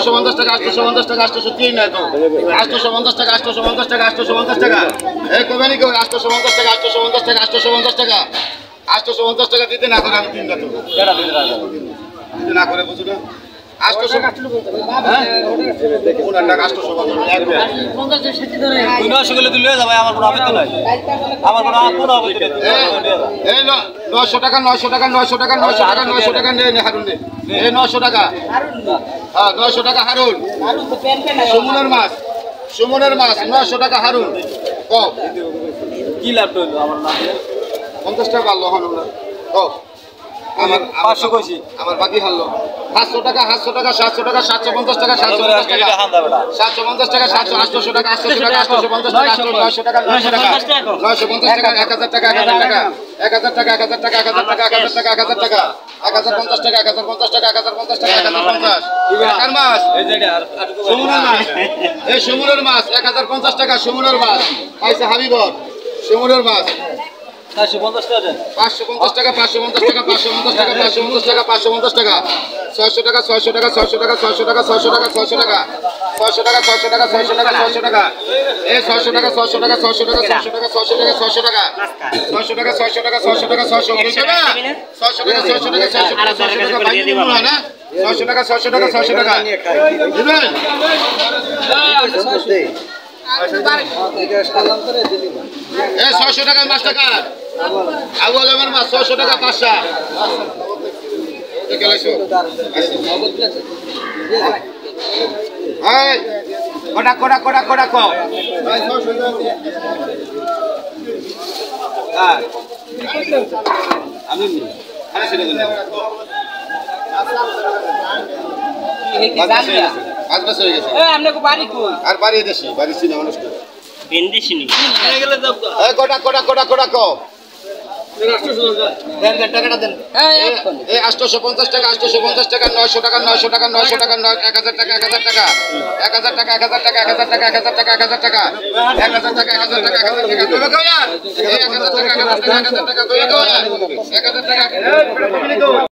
850 টাকা 850 টাকা 803 না তো 850 টাকা 850 টাকা 850 টাকা এই কবেনি কো 850 টাকা 850 টাকা 850 টাকা 850 টাকা দিতে না করে আমি দিন না তো কেডা দিতে না করে বুঝুন 850 টাকা ওনার টাকা 850 এক 50 60 ধরে 900 গুলো দিলে যাবে আমার কোনো আপত্তি নাই আমার কোনো আপত্তি নাই এই 900 টাকা 900 টাকা 900 টাকা 900 টাকা 900 টাকা নে হারুন নে এই 900 টাকা হারুন না হ্যাঁ 900 টাকা হারুন হারুন তো পেন পেন সুমনের মাছ 900 টাকা হারুন কও কি লাভ হলো আমার না 50 টাকা ভালো হলো কও আমার 500 কইছি আমার বাকি হারলো 500 টাকা 700 টাকা 750 টাকা 750 টাকা 750 টাকা 800 টাকা 800 টাকা 850 টাকা 900 টাকা 900 টাকা 950 টাকা 1000 টাকা 1000 টাকা 1000 টাকা 1000 টাকা 1000 টাকা 1000 টাকা 1000 টাকা 1050 টাকা 1050 টাকা 1050 টাকা 1050 কার মাছ এই যেটা সুমনের মাছ এই সুমনের মাছ 1050 টাকা সুমনের মাছ পাইছে হাবিবর সুমনের মাছ 550 টাকা 550 টাকা 550 টাকা 550 টাকা 550 টাকা 600 টাকা 600 টাকা 600 টাকা 600 টাকা 600 টাকা 600 টাকা 600 টাকা 600 টাকা 600 টাকা 600 টাকা এই 600 টাকা 600 টাকা 600 টাকা 600 টাকা 600 টাকা 600 টাকা 600 টাকা 600 টাকা 600 টাকা 600 বুঝছো না 600 টাকা 600 টাকা 600 টাকা 600 টাকা বাইরে দিব না 600 টাকা 600 টাকা 600 টাকা দিবেন এই 600 টাকা মাছ টাকা আউয়াল আমার মাছ 600 টাকা পাঁচশা দেখলাইছো এই কোটা কো হ্যাঁ আমি আরে ছেড়ে দিন আজ বছর হয়ে গেছে আপনি কো বাড়ি কই আর বাড়ি দেশি বাড়ি চিনা মানুষ তো বেন্দিছিনি নিয়ে গেলে দাও এই কোটা কো দেন টাকাটা দেন এই 850 টাকা 850 টাকা 900 টাকা 900 টাকা 900 টাকা 1000 টাকা 1000 টাকা 1000 টাকা 1000 টাকা 1000 টাকা 1000 টাকা 1000 টাকা 1000 টাকা 1000 টাকা 1000 টাকা কই গো यार এই 1000 টাকা 1000 টাকা 1000 টাকা কই গো 1000 টাকা